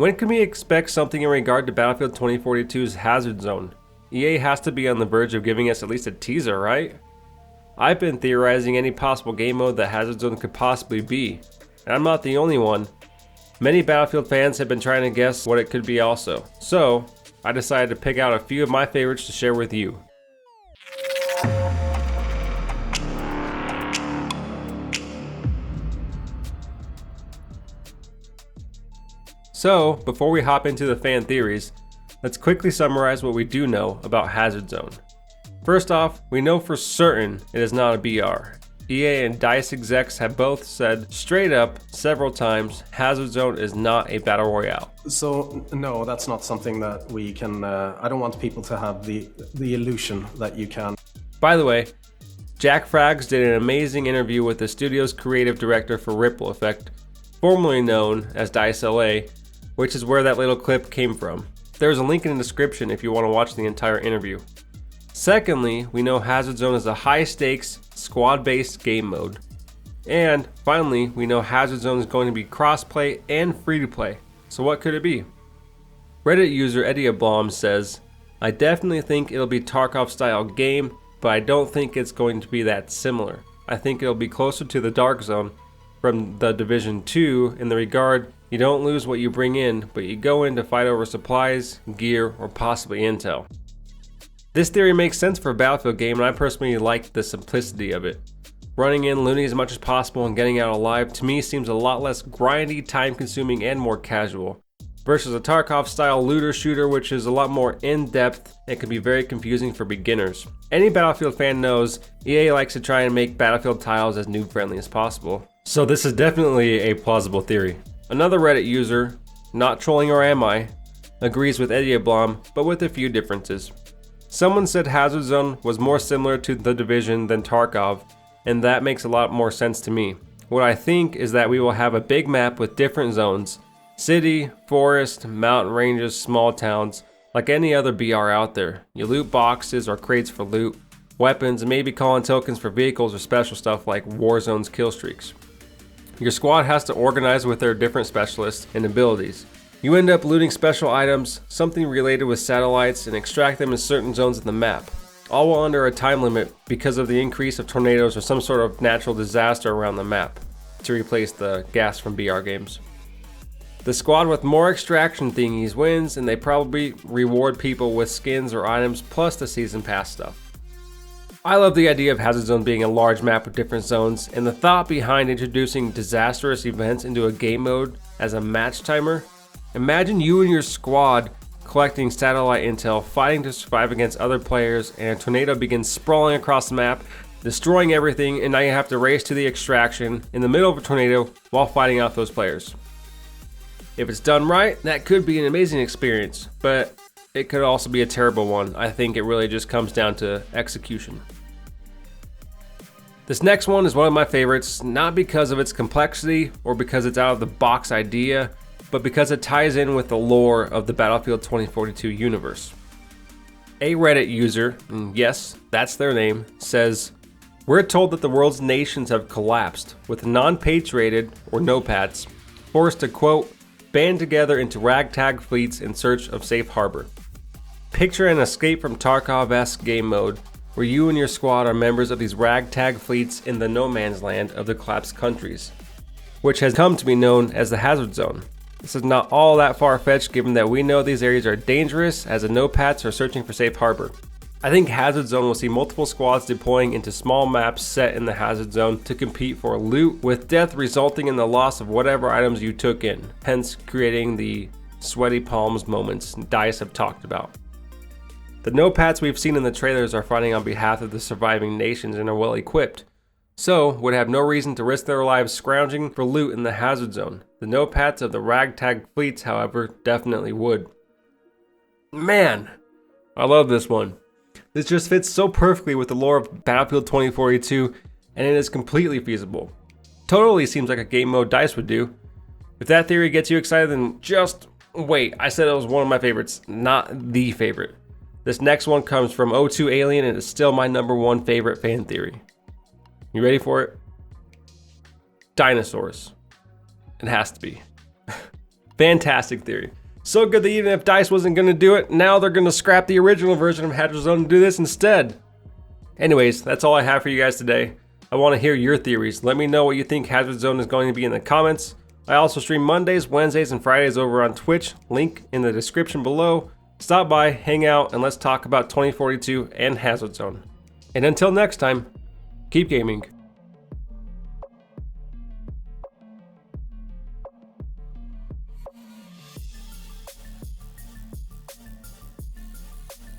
When can we expect something in regard to Battlefield 2042's Hazard Zone? EA has to be on the verge of giving us at least a teaser, right? I've been theorizing any possible game mode that Hazard Zone could possibly be, and I'm not the only one. Many Battlefield fans have been trying to guess what it could be also, so I decided to pick out a few of my favorites to share with you. So, before we hop into the fan theories, let's quickly summarize what we do know about Hazard Zone. First off, we know for certain it is not a BR. EA and DICE execs have both said straight up several times Hazard Zone is not a battle royale. So no, that's not something that we can, I don't want people to have the illusion that you can. By the way, JackFrags did an amazing interview with the studio's creative director for Ripple Effect, formerly known as DICE LA, which is where that little clip came from. There's a link in the description if you want to watch the entire interview. Secondly, we know Hazard Zone is a high-stakes, squad-based game mode. And finally, we know Hazard Zone is going to be cross-play and free-to-play. So what could it be? Reddit user Ediablom says, I definitely think it'll be Tarkov-style game, but I don't think it's going to be that similar. I think it'll be closer to the Dark Zone from the Division 2 in the regard you don't lose what you bring in, but you go in to fight over supplies, gear, or possibly intel. This theory makes sense for a Battlefield game, and I personally like the simplicity of it. Running in, looting as much as possible, and getting out alive to me seems a lot less grindy, time-consuming, and more casual, versus a Tarkov-style looter shooter which is a lot more in-depth and can be very confusing for beginners. Any Battlefield fan knows EA likes to try and make Battlefield tiles as noob-friendly as possible, so this is definitely a plausible theory. Another Reddit user, not trolling or am I, agrees with Ediablom, but with a few differences. Someone said Hazard Zone was more similar to The Division than Tarkov, and that makes a lot more sense to me. What I think is that we will have a big map with different zones, city, forest, mountain ranges, small towns, like any other BR out there. You loot boxes or crates for loot, weapons, and maybe call in tokens for vehicles or special stuff like Warzone's kill streaks. Your squad has to organize with their different specialists and abilities. You end up looting special items, something related with satellites, and extract them in certain zones of the map, all while under a time limit because of the increase of tornadoes or some sort of natural disaster around the map, to replace the gas from BR games. The squad with more extraction thingies wins, and they probably reward people with skins or items plus the season pass stuff. I love the idea of Hazard Zone being a large map with different zones, and the thought behind introducing disastrous events into a game mode as a match timer. Imagine you and your squad collecting satellite intel, fighting to survive against other players, and a tornado begins sprawling across the map, destroying everything, and now you have to race to the extraction in the middle of a tornado while fighting off those players. If it's done right, that could be an amazing experience, but it could also be a terrible one. I think it really just comes down to execution. This next one is one of my favorites, not because of its complexity or because it's out of the box idea, but because it ties in with the lore of the Battlefield 2042 universe. A Reddit user, and yes, that's their name, says, we're told that the world's nations have collapsed, with non-patrioted, or no-pats, forced to, quote, band together into ragtag fleets in search of safe harbor. Picture an escape from Tarkov-esque game mode, where you and your squad are members of these ragtag fleets in the no man's land of the collapsed countries, which has come to be known as the Hazard Zone. This is not all that far-fetched given that we know these areas are dangerous as the no-pats are searching for safe harbor. I think Hazard Zone will see multiple squads deploying into small maps set in the Hazard Zone to compete for loot, with death resulting in the loss of whatever items you took in, hence creating the sweaty palms moments DICE have talked about. The no-pats we've seen in the trailers are fighting on behalf of the surviving nations and are well equipped, so would have no reason to risk their lives scrounging for loot in the Hazard Zone. The no-pats of the ragtag fleets, however, definitely would. Man, I love this one. This just fits so perfectly with the lore of Battlefield 2042, and it is completely feasible. Totally seems like a game mode DICE would do. If that theory gets you excited, then just wait. I said it was one of my favorites, not the favorite. This next one comes from O2 Alien and is still my number one favorite fan theory. You ready for it? Dinosaurs. It has to be. Fantastic theory. So good that even if DICE wasn't going to do it, now they're going to scrap the original version of Hazard Zone and do this instead. Anyways, that's all I have for you guys today. I want to hear your theories. Let me know what you think Hazard Zone is going to be in the comments. I also stream Mondays, Wednesdays, and Fridays over on Twitch. Link in the description below. Stop by, hang out, and let's talk about 2042 and Hazard Zone. And until next time, keep gaming.